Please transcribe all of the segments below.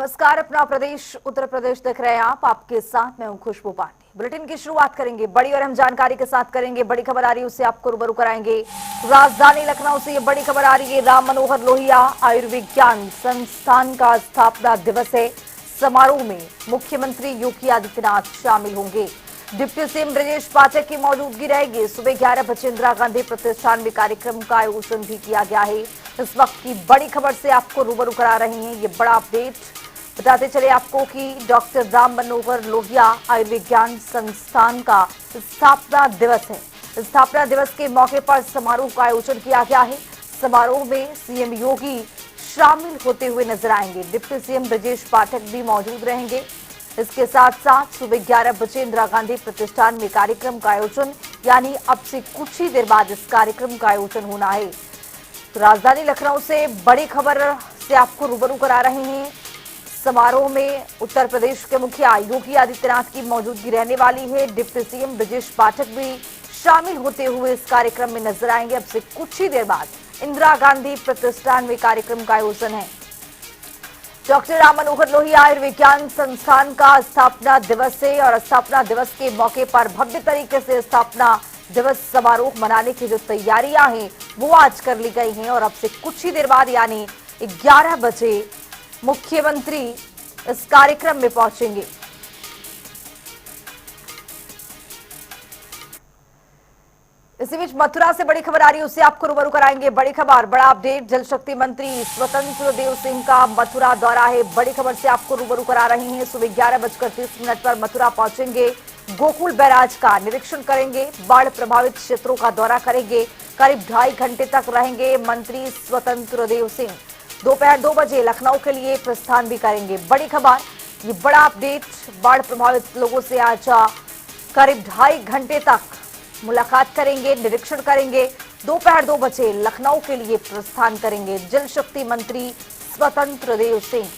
नमस्कार, अपना प्रदेश उत्तर प्रदेश देख रहे हैं आप। आपके साथ मैं हूं खुशबू पांडे। बुलेटिन की शुरुआत करेंगे बड़ी और अहम जानकारी के साथ करेंगे। बड़ी खबर आ रही है, उससे आपको रूबरू कराएंगे। राजधानी लखनऊ से ये बड़ी खबर आ रही है। राम मनोहर लोहिया आयुर्विज्ञान संस्थान का स्थापना दिवस है। समारोह में मुख्यमंत्री योगी आदित्यनाथ शामिल होंगे। डिप्टी सीएम ब्रजेश पाठक की मौजूदगी रहेगी। सुबह 11 बजे इंदिरा गांधी प्रतिष्ठान में कार्यक्रम का आयोजन भी किया गया है। इस वक्त की बड़ी खबर से आपको रूबरू करा रहे हैं। ये बड़ा अपडेट बताते चले आपको कि डॉक्टर राम मनोहर लोहिया आयुर्विज्ञान संस्थान का स्थापना दिवस है। स्थापना दिवस के मौके पर समारोह का आयोजन किया गया है। समारोह में सीएम योगी शामिल होते हुए नजर आएंगे। डिप्टी सीएम ब्रजेश पाठक भी मौजूद रहेंगे। इसके साथ साथ सुबह 11 बजे इंदिरा गांधी प्रतिष्ठान में कार्यक्रम का आयोजन, यानी अब से कुछ ही देर बाद इस कार्यक्रम का आयोजन होना है। तो राजधानी लखनऊ से बड़ी खबर से आपको रूबरू करा रहे हैं। समारोह में उत्तर प्रदेश के मुखिया योगी आदित्यनाथ की मौजूदगी रहने वाली है। डिप्टी सीएम ब्रजेश पाठक भी शामिल होते हुए इस कार्यक्रम में नजर आएंगे। अब से कुछ ही देर बाद इंदिरा गांधी प्रतिष्ठान में कार्यक्रम का आयोजन है। डॉक्टर राम मनोहर लोहिया आयुर्विज्ञान संस्थान का स्थापना दिवस है और स्थापना दिवस के मौके पर भव्य तरीके से स्थापना दिवस समारोह मनाने की जो तैयारियां हैं वो आज कर ली गई हैं और अब से कुछ ही देर बाद यानी 11 बजे मुख्यमंत्री इस कार्यक्रम में पहुंचेंगे। इसी बीच मथुरा से बड़ी खबर आ रही है, उससे आपको रूबरू कराएंगे। बड़ी खबर, बड़ा अपडेट। जल शक्ति मंत्री स्वतंत्र देव सिंह का मथुरा दौरा है। बड़ी खबर से आपको रूबरू करा रहे हैं। सुबह 11:30 पर मथुरा पहुंचेंगे। गोकुल बैराज का निरीक्षण करेंगे। बाढ़ प्रभावित क्षेत्रों का दौरा करेंगे। करीब 2.5 घंटे तक रहेंगे मंत्री स्वतंत्र देव सिंह। दोपहर 2 बजे लखनऊ के लिए प्रस्थान भी करेंगे। बड़ी खबर, ये बड़ा अपडेट। बाढ़ प्रभावित लोगों से आज करीब 2.5 घंटे तक मुलाकात करेंगे, निरीक्षण करेंगे। दोपहर 2 बजे लखनऊ के लिए प्रस्थान करेंगे जल शक्ति मंत्री स्वतंत्र देव सिंह।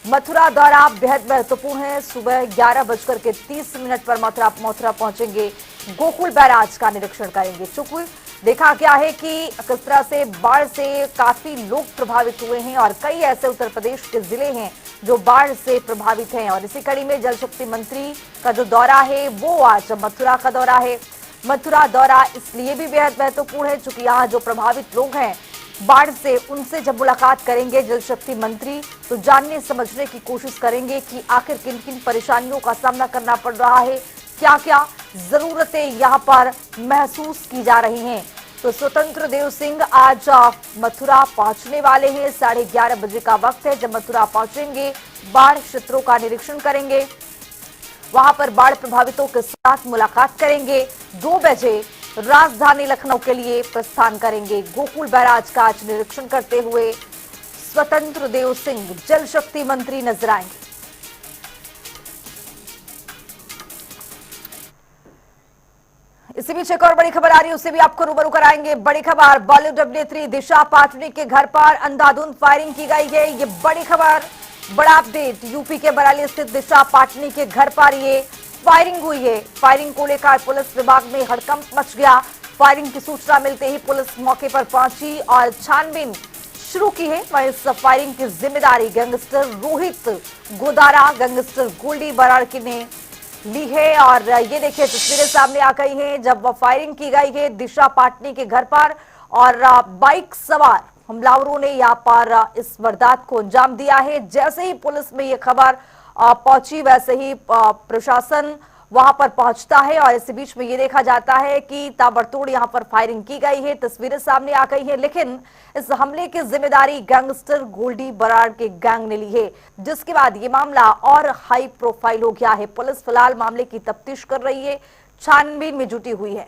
मथुरा दौरा बेहद महत्वपूर्ण है। सुबह 11:30 पर मथुरा पहुंचेंगे। गोकुल बैराज का निरीक्षण करेंगे। चूंकि देखा गया है कि किस तरह से बाढ़ से काफी लोग प्रभावित हुए हैं और कई ऐसे उत्तर प्रदेश के जिले हैं जो बाढ़ से प्रभावित हैं और इसी कड़ी में जल शक्ति मंत्री का जो दौरा है वो आज मथुरा का दौरा है। मथुरा दौरा इसलिए भी बेहद महत्वपूर्ण है क्योंकि यहाँ जो प्रभावित लोग हैं बाढ़ से, उनसे जब मुलाकात करेंगे जल शक्ति मंत्री तो जानने समझने की कोशिश करेंगे कि आखिर किन किन परेशानियों का सामना करना पड़ रहा है, क्या क्या जरूरतें यहाँ पर महसूस की जा रही हैं। तो स्वतंत्र देव सिंह आज मथुरा पहुंचने वाले हैं। 11:30 बजे का वक्त है जब मथुरा पहुंचेंगे। बाढ़ क्षेत्रों का निरीक्षण करेंगे, वहां पर बाढ़ प्रभावितों के साथ मुलाकात करेंगे। 2 बजे राजधानी लखनऊ के लिए प्रस्थान करेंगे। गोकुल बैराज का आज निरीक्षण करते हुए स्वतंत्र देव सिंह जल शक्ति मंत्री नजर आएंगे। इसी बीच एक और बड़ी खबर आ रही है, उससे भी आपको रूबरू कराएंगे। बड़ी खबर, बॉलीवुड अभिनेत्री दिशा पाटनी के घर पर अंधाधुंध फायरिंग की गई है। ये बड़ी खबर, बड़ा अपडेट। यूपी के बरेली स्थित दिशा पाटनी के घर पर ये फायरिंग हुई है। फायरिंग को लेकर पुलिस विभाग में हड़कंप मच गया। फायरिंग की सूचना मिलते ही पुलिस मौके पर पहुंची और छानबीन शुरू की है। वहीं इस फायरिंग की जिम्मेदारी गैंगस्टर रोहित गोदारा, गैंगस्टर गोल्डी बराड़ ने ली है। और ये देखिए तस्वीरें सामने आ गई हैं जब फायरिंग की गई है दिशा पाटनी के घर पर और बाइक सवार हमलावरों ने यहाँ पर इस वारदात को अंजाम दिया है। जैसे ही पुलिस में ये खबर पहुंची वैसे ही प्रशासन वहां पर पहुंचता है और इसी बीच में ये देखा जाता है कि ताबड़तोड़ यहां पर फायरिंग की गई है। तस्वीरें सामने आ गई है, लेकिन इस हमले की जिम्मेदारी गैंगस्टर गोल्डी बराड़ के गैंग ने ली है, जिसके बाद ये मामला और हाई प्रोफाइल हो गया है। पुलिस फिलहाल मामले की तफ्तीश कर रही है, छानबीन में जुटी हुई है।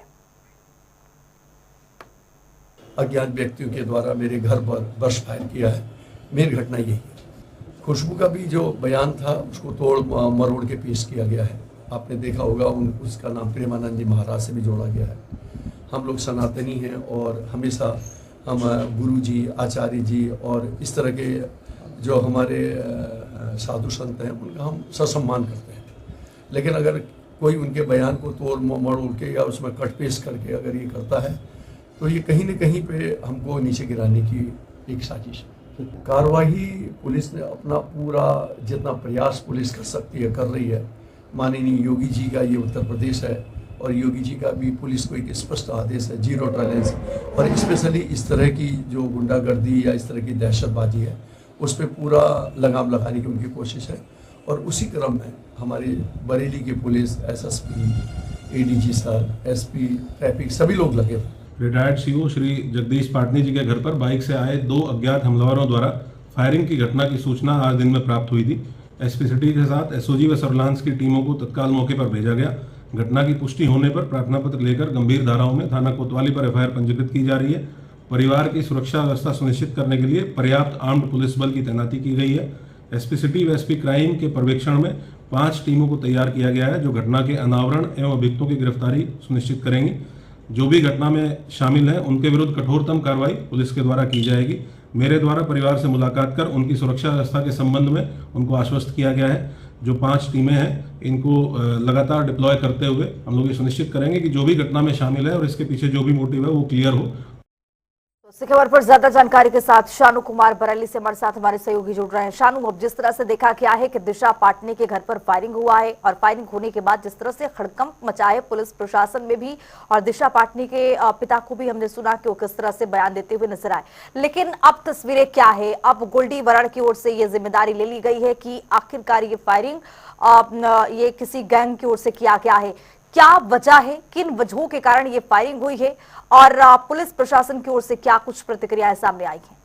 अज्ञात व्यक्तियों के द्वारा मेरे घर पर बर्स्ट फायर किया है। मेन घटना यही है। खुशबू का भी जो बयान था उसको तोड़ मरोड़ के पेश किया गया है। आपने देखा होगा उसका नाम प्रेमानंद जी महाराज से भी जोड़ा गया है। हम लोग सनातनी हैं और हमेशा हम गुरु जी, आचार्य जी और इस तरह के जो हमारे साधु संत हैं उनका हम ससम्मान करते हैं। लेकिन अगर कोई उनके बयान को तोड़ मरोड़ के या उसमें कट पेश करके अगर ये करता है तो ये कहीं न कहीं पे हमको नीचे गिराने की एक साजिश है। कार्रवाई पुलिस ने अपना पूरा जितना प्रयास पुलिस कर सकती है कर रही है। माननीय योगी जी का ये उत्तर प्रदेश है और योगी जी का भी पुलिस को एक स्पष्ट आदेश है, जीरो टॉलरेंस। और स्पेशली इस तरह की जो गुंडागर्दी या इस तरह की दहशतबाजी है उस पर पूरा लगाम लगाने की उनकी कोशिश है। और उसी क्रम में हमारी बरेली की police, SSP, ADG sir, SP traffic सभी लोग लगे थे। रिटायर्ड सीओ श्री जगदीश पाटनी जी के घर पर बाइक से आए 2 अज्ञात हमलावरों द्वारा फायरिंग की घटना की सूचना आज दिन में प्राप्त हुई थी। एसपी सिटी के साथ एसओजी व सर्विलांस की टीमों को तत्काल मौके पर भेजा गया। घटना की पुष्टि होने पर प्रार्थना पत्र लेकर गंभीर धाराओं में थाना कोतवाली पर एफआईआर पंजीकृत की जा रही है। परिवार की सुरक्षा व्यवस्था सुनिश्चित करने के लिए पर्याप्त आर्म्ड पुलिस बल की तैनाती की गई है। एसपी सिटी व एसपी क्राइम के पर्यवेक्षण में 5 टीमों को तैयार किया गया है जो घटना के अनावरण एवं अभियुक्तों की गिरफ्तारी सुनिश्चित करेंगी। जो भी घटना में शामिल हैं उनके विरुद्ध कठोरतम कार्रवाई पुलिस के द्वारा की जाएगी। मेरे द्वारा परिवार से मुलाकात कर उनकी सुरक्षा व्यवस्था के संबंध में उनको आश्वस्त किया गया है। जो 5 टीमें हैं इनको लगातार डिप्लॉय करते हुए हम लोग ये सुनिश्चित करेंगे कि जो भी घटना में शामिल है और इसके पीछे जो भी मोटिव है वो क्लियर हो। इस खबर पर ज्यादा जानकारी के साथ शानू कुमार बरेली से हमारे साथ हमारे सहयोगी जुड़ रहे हैं। शानू, अब जिस तरह से देखा गया है कि दिशा पाटनी के घर पर फायरिंग हुआ है और फायरिंग होने के बाद जिस तरह से हड़कंप मचा है पुलिस प्रशासन में भी, और दिशा पाटनी के पिता को भी हमने सुना कि वो किस तरह से बयान देते हुए नजर आए। लेकिन अब तस्वीरें क्या है? अब गोल्डी बराड़ की ओर से ये जिम्मेदारी ले ली गई है कि आखिरकार ये फायरिंग ये किसी गैंग की ओर से किया गया है। क्या वजह है, किन वजहों के कारण ये फायरिंग हुई है और पुलिस प्रशासन की ओर से क्या कुछ प्रतिक्रियाएं सामने आई हैं?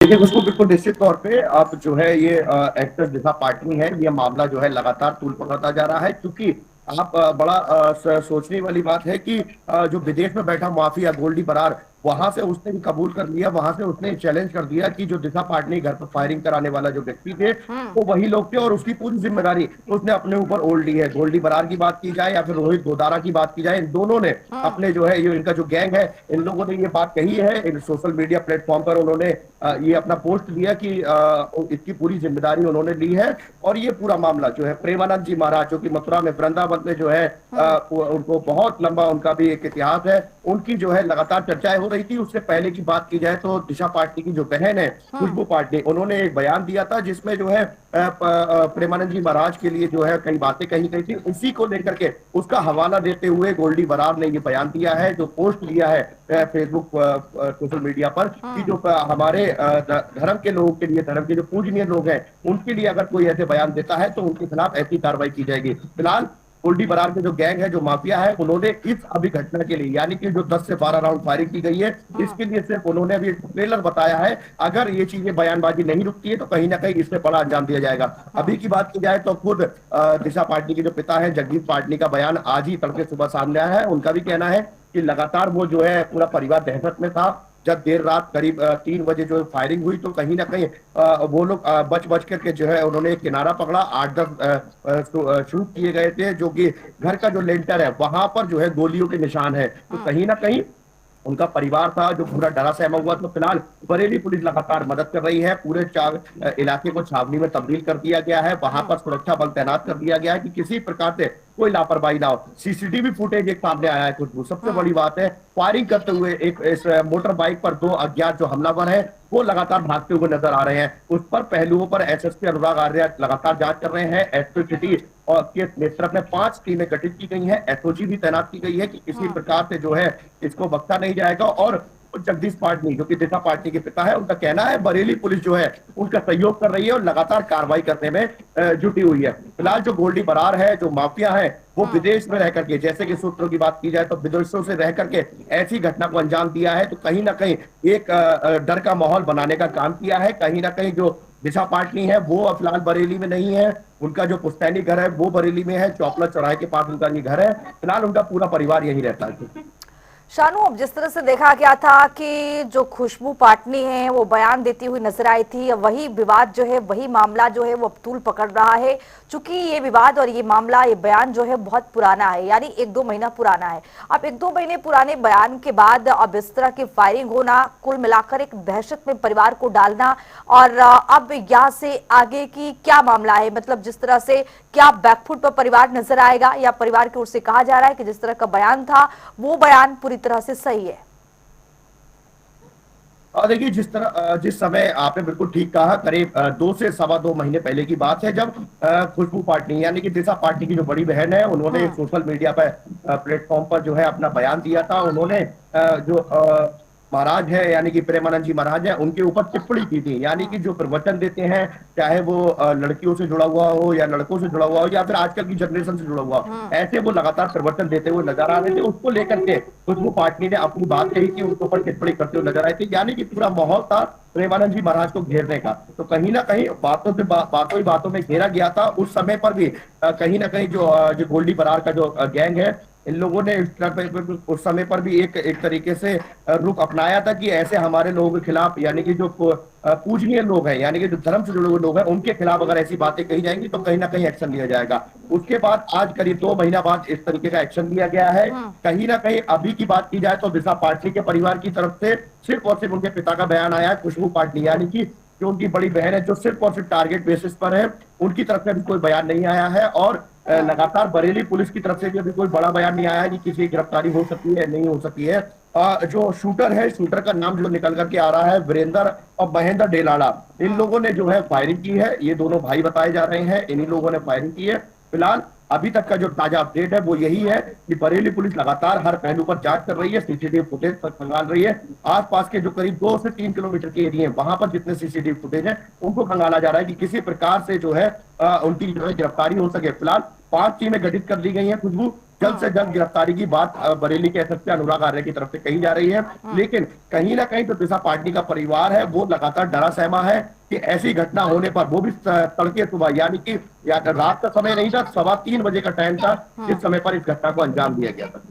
देखिए दोस्तों, बिल्कुल निश्चित तौर पे आप जो है ये एक्टर दिशा पाटनी है, ये मामला जो है लगातार तूल पकड़ता जा रहा है। क्योंकि आप बड़ा सोचने वाली बात है कि जो विदेश में बैठा माफिया गोल्डी बराड़, वहां से उसने भी कबूल कर लिया, वहां से उसने चैलेंज कर दिया कि जो दिशा पाटनी घर पर फायरिंग कराने वाला जो व्यक्ति थे वो वही लोग थे और उसकी पूरी जिम्मेदारी उसने अपने ऊपर ओढ़ ली है। गोल्डी बराड़ की बात की जाए या फिर रोहित गोदारा की बात की जाए, इन दोनों ने अपने जो है ये इनका जो गैंग है, इन लोगों ने ये बात कही है सोशल मीडिया प्लेटफॉर्म पर। उन्होंने ये अपना पोस्ट दिया कि इसकी पूरी जिम्मेदारी उन्होंने ली है। और ये पूरा मामला जो है प्रेमानंद जी महाराज, जो कि मथुरा में वृंदावन में जो है उनको बहुत लंबा उनका भी एक इतिहास है, उनकी जो है लगातार चर्चाएं हो रही थी। उससे पहले की बात की जाए तो दिशा पाटनी की जो बहन है खुशबू पाटनी, उन्होंने एक बयान दिया था जिसमें जो है प्रेमानंद जी महाराज के लिए जो है कई बातें कही गई थी। उसी को लेकर के उसका हवाला देते हुए गोल्डी बराड़ ने ये बयान दिया है, जो पोस्ट दिया है फेसबुक सोशल मीडिया पर कि जो हमारे धर्म के लोगों के लिए, धर्म के जो पूजनीय लोग हैं उनके लिए अगर कोई ऐसे बयान देता है तो उनके खिलाफ ऐसी कार्रवाई की जाएगी। फिलहाल गोल्डी बराड़ के जो गैंग है, जो माफिया है, उन्होंने इस अभी घटना के लिए यानी कि जो 10 से 12 राउंड फायरिंग की गई है इसके लिए सिर्फ उन्होंने अभी ट्रेलर बताया है। अगर ये चीजें बयानबाजी नहीं रुकती है तो कहीं ना कहीं इससे बड़ा अंजाम दिया जाएगा। अभी की बात की जाए तो खुद दिशा पाटनी के जो पिता है जगदीश पाटनी का बयान आज ही तड़के सुबह सामने आया है। उनका भी कहना है कि लगातार वो जो है पूरा परिवार दहशत में था। जब देर रात करीब 3 बजे जो फायरिंग हुई तो कहीं ना कहीं वो लोग बच करके जो है उन्होंने एक किनारा पकड़ा। 8-10 शूट किए गए थे, जो कि घर का जो लेंटर है वहां पर जो है गोलियों के निशान है। तो कहीं ना कहीं उनका परिवार था जो पूरा डरा सहमा हुआ। तो फिलहाल बरेली पुलिस लगातार मदद कर रही है। पूरे इलाके को छावनी में तब्दील कर दिया गया है, वहां पर सुरक्षा बल तैनात कर दिया गया है कि किसी प्रकार से कोई लापरवाही ना हो। सीसीटीवी फुटेज एक सामने आया है खुशबू, सबसे बड़ी बात है फायरिंग करते हुए एक इस मोटर बाइक पर 2 अज्ञात जो हमलावर है वो लगातार भागते हुए नजर आ रहे हैं। उस पर पहलुओं पर एसएसपी अनुराग आर्य लगातार जांच कर रहे हैं। एसपी सिटी और के नेतृत्व में 5 टीमें गठित की गई हैं। एसओजी भी तैनात की गई है कि किसी प्रकार से जो है इसको बख्शा नहीं जाएगा। और जगदीश पाटनी जो कि दिशा पाटनी के पिता है, उनका कहना है बरेली पुलिस जो है उनका सहयोग कर रही है और लगातार कार्रवाई करने में जुटी हुई है। फिलहाल जो गोल्डी बराड़ है, जो माफिया है, वो विदेश में रह करके, जैसे कि सूत्रों की बात की जाए तो विदेशों से रह करके ऐसी घटना को अंजाम दिया है। तो कहीं ना कहीं एक डर का माहौल बनाने का काम किया है। कहीं ना कहीं जो दिशा पाटनी है वो फिलहाल बरेली में नहीं है, उनका जो पुश्तैनी घर है वो बरेली में है, चौपला चौराहे के पास उनका ये घर है। फिलहाल उनका पूरा परिवार यही रहता है। शानू, अब जिस तरह से देखा गया था कि जो खुशबू पाटनी है वो बयान देती हुई नजर आई थी, वही विवाद जो है, वही मामला जो है वो अब तूल पकड़ रहा है। चूंकि ये विवाद और ये मामला, ये बयान जो है बहुत पुराना है, यानी 1-2 महीना पुराना है। अब 1-2 महीने पुराने बयान के बाद अब इस तरह की फायरिंग होना, कुल मिलाकर एक दहशत में परिवार को डालना, और अब यहाँ से आगे की क्या मामला है? मतलब जिस तरह से क्या बैकफुट पर परिवार नजर आएगा, या परिवार की ओर से कहा जा रहा है कि जिस तरह का बयान था वो बयान पूरी तरह से सही है? और देखिए जिस समय आपने बिल्कुल ठीक कहा, करीब 2 से सवा 2 महीने पहले की बात है, जब खुशबू पाटनी यानी कि दिशा पाटनी की जो बड़ी बहन है, उन्होंने सोशल मीडिया पर प्लेटफॉर्म पर जो है अपना बयान दिया था। उन्होंने जो महाराज है यानी कि प्रेमानंद जी महाराज है, उनके ऊपर टिप्पणी की थी। यानी कि जो प्रवचन देते हैं, चाहे वो लड़कियों से जुड़ा हुआ हो या लड़कों से जुड़ा हुआ हो या फिर आजकल की जनरेशन से जुड़ा हुआ हो, ऐसे वो लगातार प्रवचन देते हुए नजर आ रहे थे। उसको लेकर के खुशबू पाटनी ने अपनी बात कही कि उनके ऊपर टिप्पणी करते हुए नजर आए थे। यानी कि पूरा माहौल था प्रेमानंद जी महाराज को घेरने का। तो कहीं ना कहीं बातों में घेरा गया था। उस समय पर भी कहीं ना कहीं जो गोल्डी बरार का जो गैंग है, इन लोगों ने उस समय पर भी एक तरीके से रुख अपनाया था कि ऐसे हमारे लोगों के खिलाफ, यानी कि जो पूजनीय लोग हैं, यानी कि जो धर्म से जुड़े हुए लोग हैं, उनके खिलाफ अगर ऐसी बातें कही जाएंगी तो कहीं ना कहीं एक्शन लिया जाएगा। उसके बाद आज करीब 2 महीना बाद इस तरीके का एक्शन लिया गया है। कहीं ना कहीं अभी की बात की जाए तो दिशा पाटनी के परिवार की तरफ से सिर्फ और सिर्फ उनके पिता का बयान आया है। खुशबू पाटनी यानी कि जो उनकी बड़ी बहन है, जो सिर्फ और सिर्फ टारगेट बेसिस पर है, उनकी तरफ से अभी कोई बयान नहीं आया है। और लगातार बरेली पुलिस की तरफ से भी अभी कोई बड़ा बयान नहीं आया है कि किसी की गिरफ्तारी हो सकती है नहीं हो सकती है। जो शूटर है, शूटर का नाम जो निकल करके आ रहा है वीरेंद्र और महेंद्र डेलाड़ा, इन लोगों ने जो है फायरिंग की है। ये दोनों भाई बताए जा रहे हैं, इन्हीं लोगों ने फायरिंग की है। फिलहाल अभी तक का जो ताजा अपडेट है वो यही है कि बरेली पुलिस लगातार हर पहलू पर जांच कर रही है, सीसीटीवी फुटेज पर खंगाल रही है। आसपास के जो करीब 2 से 3 किलोमीटर के एरिया है, वहां पर जितने सीसीटीवी फुटेज है उनको खंगाला जा रहा है कि किसी प्रकार से जो है उनकी जो है गिरफ्तारी हो सके। फिलहाल 5 टीमें गठित कर दी गई हैं। खुशबू जल्द से जल्द गिरफ्तारी की बात बरेली के एसएसपी अनुराग आर्य की तरफ से कही जा रही है। लेकिन कहीं ना कहीं जो दिशा पाटनी का परिवार है वो लगातार डरा सहमा है कि ऐसी घटना होने पर, वो भी तड़के सुबह, यानी कि रात का समय नहीं था, 3:15 बजे का टाइम था जिस समय पर इस घटना को अंजाम दिया गया था।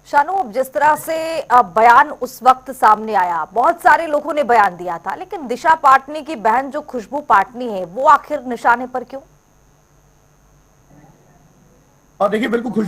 शानू, जिस तरह से बयान उस वक्त सामने आया, बहुत सारे लोगों ने बयान दिया था, लेकिन दिशा पाटनी की बहन जो खुशबू पाटनी है वो आखिर निशाने पर क्यों? और देखिए बिल्कुल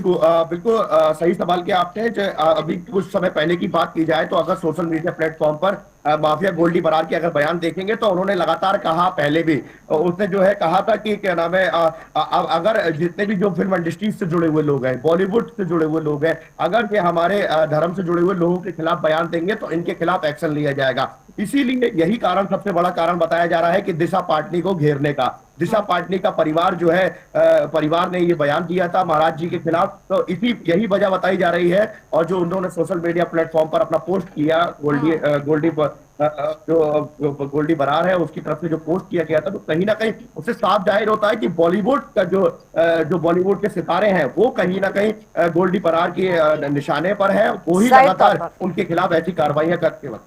सही सवाल किया आपने। अभी कुछ समय पहले की बात की जाए तो अगर सोशल मीडिया प्लेटफॉर्म पर माफिया गोल्डी बरार के अगर बयान देखेंगे तो उन्होंने लगातार कहा, पहले भी उसने जो है कहा था कि क्या नाम है, अगर जितने भी जो फिल्म इंडस्ट्री से जुड़े हुए लोग हैं, बॉलीवुड से जुड़े हुए लोग हैं, अगर ये हमारे धर्म से जुड़े हुए लोगों के खिलाफ बयान देंगे तो इनके खिलाफ एक्शन लिया जाएगा। इसीलिए यही कारण, सबसे बड़ा कारण बताया जा रहा है कि दिशा पाटनी को घेरने का। दिशा पाटनी का परिवार जो है, परिवार ने ये बयान दिया था महाराज जी के खिलाफ, तो यही वजह बताई जा रही है। और जो उन्होंने सोशल मीडिया प्लेटफॉर्म पर अपना पोस्ट किया, गोल्डी बरार है उसकी तरफ से जो पोस्ट किया गया था, तो कहीं ना कहीं उससे साफ जाहिर होता है कि बॉलीवुड का जो बॉलीवुड के सितारे हैं वो कहीं ना कहीं गोल्डी बरार के निशाने पर है। वो ही लगातार उनके खिलाफ ऐसी कार्रवाइयां करते वक्त।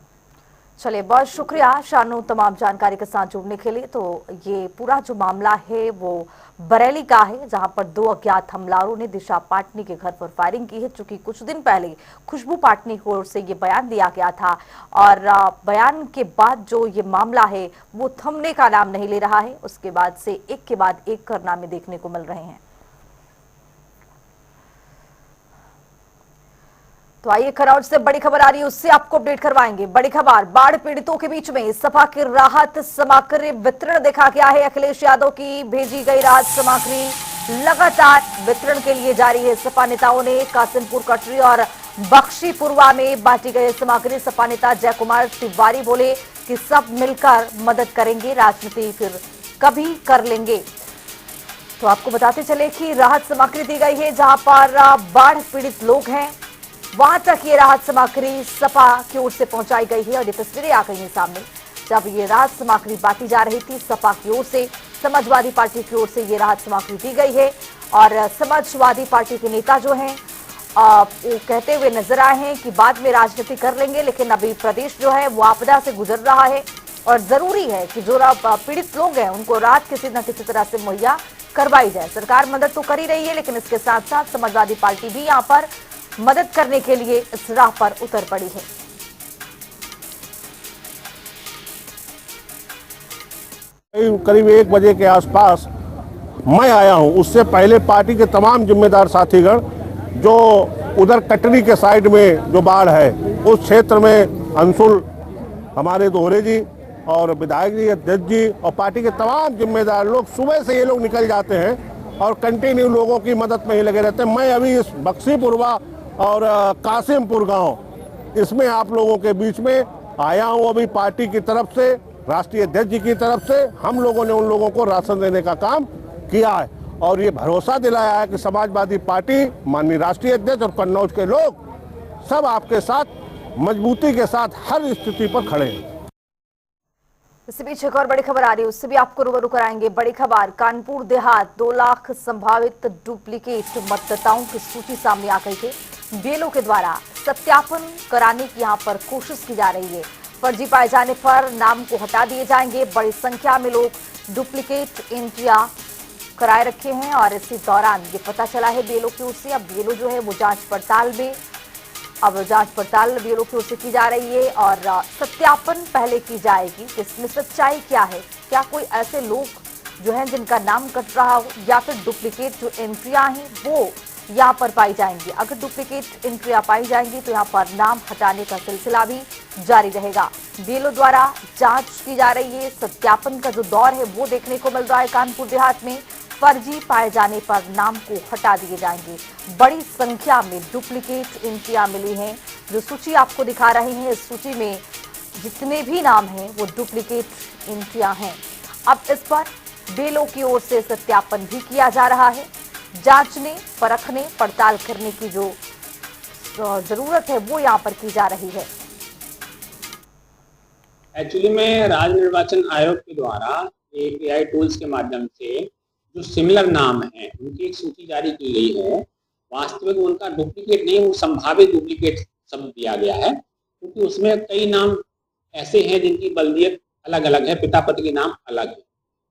चलिए, बहुत शुक्रिया शानू तमाम जानकारी के साथ जुड़ने के लिए। तो ये पूरा जो मामला है वो बरेली का है, जहां पर 2 अज्ञात हमलावरों ने दिशा पाटनी के घर पर फायरिंग की है। चूंकि कुछ दिन पहले खुशबू पाटनी की ओर से ये बयान दिया गया था और बयान के बाद जो ये मामला है वो थमने का नाम नहीं ले रहा है। उसके बाद से एक के बाद एक कारनामे देखने को मिल रहे हैं। तो आइए, खरौट से बड़ी खबर आ रही है, उससे आपको अपडेट करवाएंगे। बड़ी खबर, बाढ़ पीड़ितों के बीच में सपा की राहत सामग्री वितरण देखा गया है। अखिलेश यादव की भेजी गई राहत सामग्री लगातार वितरण के लिए जारी है। सपा नेताओं ने कासिमपुर, कटरी और बख्शीपुरवा में बांटी गई सामग्री। सपा नेता जय कुमार तिवारी बोले कि सब मिलकर मदद करेंगे, राजनीति फिर कभी कर लेंगे। तो आपको बताते चले कि राहत सामग्री दी गई है, जहां पर बाढ़ पीड़ित लोग हैं वहां तक ये राहत सामग्री सपा की ओर से पहुंचाई गई है। और ये तस्वीरें आ गई हैं सामने, जब ये राहत सामग्री बांटी जा रही थी। सपा की ओर से, समाजवादी पार्टी की ओर से ये राहत सामग्री दी गई है। और समाजवादी पार्टी के नेता जो हैं वो कहते हुए नजर आए हैं कि बाद में राजनीति कर लेंगे, लेकिन अभी प्रदेश जो है वो आपदा से गुजर रहा है और जरूरी है कि जो पीड़ित लोग हैं उनको राहत किसी न किसी तरह से मुहैया करवाई जाए। सरकार मदद तो कर ही रही है, लेकिन इसके साथ साथ समाजवादी पार्टी भी यहाँ पर मदद करने के लिए इस राह पर उतर पड़ी है। करीब 1 बजे के आसपास मैं आया हूं। उससे पहले पार्टी के तमाम जिम्मेदार साथीगण जो उधर कटरी के साइड में जो बाढ़ है उस क्षेत्र में अंशुल, हमारे दोहरे जी और विधायक जी, अध्यक्ष जी और पार्टी के तमाम जिम्मेदार लोग, सुबह से ये लोग निकल जाते हैं और कंटिन्यू लोगों की मदद में ही लगे रहते हैं। मैं अभी इस बख्शीपुरवा और कासिमपुर गांव, इसमें आप लोगों के बीच में आया हूं अभी पार्टी की तरफ से, राष्ट्रीय अध्यक्ष जी की तरफ से हम लोगों ने उन लोगों को राशन देने का काम किया है और ये भरोसा दिलाया है कि समाजवादी पार्टी, माननीय राष्ट्रीय अध्यक्ष और कन्नौज के लोग सब आपके साथ मजबूती के साथ हर स्थिति पर खड़े हैं। इस बीच एक और बड़ी खबर आ रही है, उससे भी आपको रूबरू कराएंगे। बड़ी खबर, कानपुर देहात 2 लाख संभावित डुप्लीकेट मतदाताओं की सूची सामने आ गई है। बीएलओ के द्वारा सत्यापन कराने की यहां पर कोशिश की जा रही है। फर्जी पाए जाने पर नाम को हटा दिए जाएंगे। बड़ी संख्या में लोग डुप्लीकेट एंट्रियां कराए रखे हैं और इसी दौरान ये पता चला है बीएलओ की ओर से। अब बीएलओ जो है वो जांच पड़ताल बीएलओ की ओर से की जा रही है और सत्यापन पहले की जाएगी कि इसमें सच्चाई क्या है। क्या कोई ऐसे लोग जो हैं जिनका नाम कट रहा हो या फिर डुप्लीकेट जो एंट्रियां हैं वो यहाँ पर पाई जाएंगी। अगर डुप्लीकेट एंट्रियां पाई जाएंगी तो यहाँ पर नाम हटाने का सिलसिला भी जारी रहेगा। बीएलओ द्वारा जांच की जा रही है। सत्यापन का जो दौर है वो देखने को मिल रहा है। कानपुर देहात में फर्जी पाए जाने पर नाम को हटा दिए जाएंगे। बड़ी संख्या में डुप्लीकेट एंट्रियां मिली हैं। जो सूची आपको दिखा रहे हैं, इस सूची में जितने भी नाम हैं वो डुप्लीकेट एंट्रियां हैं। अब इस पर बीएलओ की ओर से सत्यापन भी किया जा रहा है। जांचने, परखने, पड़ताल करने की जो जरूरत है वो यहाँ पर की जा रही है। एक्चुअली में राज्य निर्वाचन आयोग के द्वारा एक एआई टूल्स के माध्यम से जो सिमिलर नाम हैं उनकी एक सूची जारी की गई है। वास्तविक उनका डुप्लीकेट नहीं, वो संभावित डुप्लीकेट शब्द दिया गया है, क्योंकि उसमें कई नाम ऐसे हैं जिनकी बल्दियत अलग अलग है, पिता पति के नाम अलग है।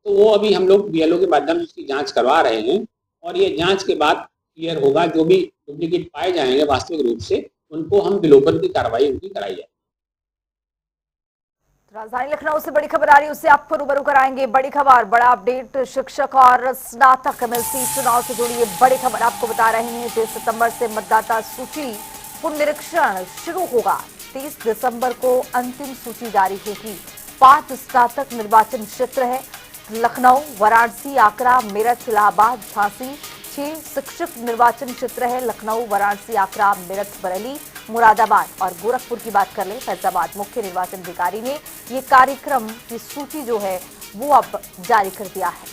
तो वो अभी हम लोग बीएलओ के माध्यम से उसकी जांच करवा रहे हैं और ये जांच के बाद क्लियर होगा। जो भी डुप्लीकेट पाए जाएंगे वास्तविक रूप से उनको हम विलोपन की कार्रवाई उनकी कराई जाए। राजधानी लखनऊ से बड़ी खबर आ रही है, उससे आपको रूबरू कराएंगे। बड़ी खबर, बड़ा अपडेट, शिक्षक और स्नातक एमएलसी चुनाव से जुड़ी ये बड़ी खबर आपको बता रहे हैं। 23 सितंबर से मतदाता सूची पुनरीक्षण शुरू होगा। 30 दिसंबर को अंतिम सूची जारी होगी। 5 स्नातक निर्वाचन क्षेत्र है, लखनऊ, वाराणसी, आगरा, मेरठ, इलाहाबाद, झांसी। 6 शिक्षक निर्वाचन क्षेत्र है, लखनऊ, वाराणसी, आगरा, मेरठ, बरेली, मुरादाबाद और गोरखपुर की बात कर ले फैजाबाद। मुख्य निर्वाचन अधिकारी ने ये कार्यक्रम की सूची जो है वो अब जारी कर दिया है।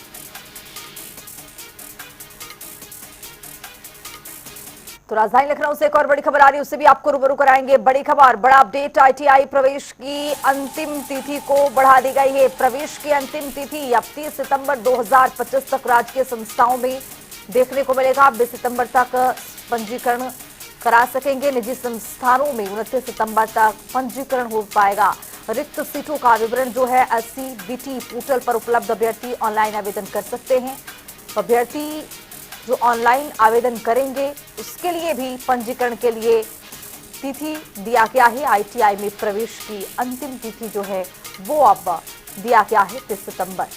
तो राजधानी लखनऊ से एक और बड़ी खबर आ रही है, उससे भी आपको रूबरू कराएंगे। बड़ी खबर, बड़ा अपडेट, आईटीआई प्रवेश की अंतिम तिथि को बढ़ा दी गई है। प्रवेश की अंतिम तिथि अब 30 सितंबर 2025 तक राजकीय संस्थाओं में देखने को मिलेगा। 20 सितंबर तक पंजीकरण करा सकेंगे। निजी संस्थानों में 29 सितंबर तक पंजीकरण हो पाएगा। रिक्त सीटों का विवरण जो है SCBT पोर्टल पर उपलब्ध, अभ्यर्थी ऑनलाइन आवेदन कर सकते हैं। अभ्यर्थी जो ऑनलाइन आवेदन करेंगे उसके लिए भी पंजीकरण के लिए तिथि दिया गया है। आईटीआई में प्रवेश की अंतिम तिथि जो है वो अब दिया गया है 30 सितंबर।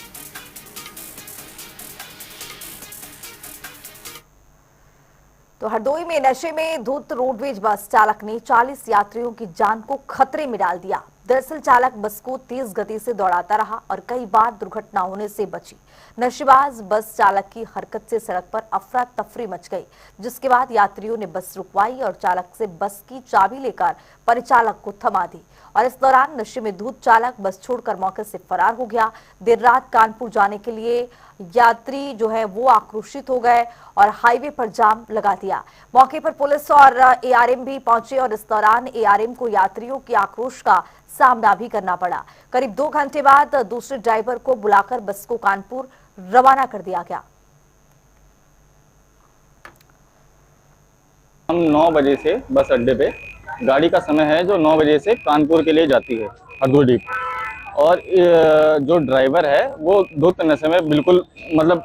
तो हरदोई में नशे में धुत रोडवेज बस चालक ने 40 यात्रियों की जान को खतरे में डाल दिया। दरअसल चालक बस को तेज गति से दौड़ाता रहा और कई बार दुर्घटना होने से बची। नशेबाज बस चालक की हरकत से सड़क पर अफरा तफरी मच गई, जिसके बाद यात्रियों ने बस रुकवाई और चालक से बस की चाबी लेकर परिचालक को थमा दी और इस दौरान नशे में धुत चालक बस छोड़कर मौके से फरार हो गया। देर रात कानपुर जाने के लिए यात्री जो है वो आक्रोशित हो गए और हाईवे पर जाम लगा दिया। मौके पर पुलिस और एआरएम भी पहुंचे और इस दौरान एआरएम को यात्रियों के आक्रोश का सामना भी करना पड़ा। करीब 2 घंटे बाद दूसरे ड्राइवर को बुलाकर बस को कानपुर रवाना कर दिया गया। हम 9 बजे से बस अड्डे पे, गाड़ी का समय है जो 9 बजे से कानपुर के लिए जाती है हरदोई, और जो ड्राइवर है वो धुत नशे में, बिल्कुल मतलब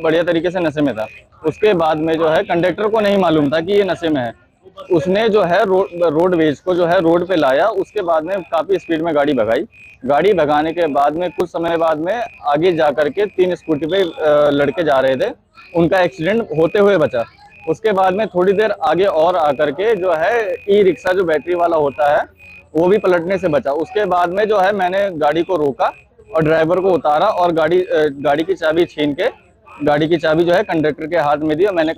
बढ़िया तरीके से नशे में था। उसके बाद में जो है कंडक्टर को नहीं मालूम था कि ये नशे में है। उसने जो है रोडवेज को जो है रोड पे लाया। उसके बाद में काफ़ी स्पीड में गाड़ी भगाई। गाड़ी भगाने के बाद में कुछ समय बाद में आगे जा करके 3 स्कूटी पे लड़के जा रहे थे, उनका एक्सीडेंट होते हुए बचा। उसके बाद में थोड़ी देर आगे और आकर के जो है ई रिक्शा जो बैटरी वाला होता है वो भी पलटने से बचा। उसके बाद में जो है मैंने गाड़ी को रोका और ड्राइवर को उतारा और गाड़ी की चाबी छीन के गाड़ी की चाबी जो है कंडक्टर के हाथ में दी और मैंने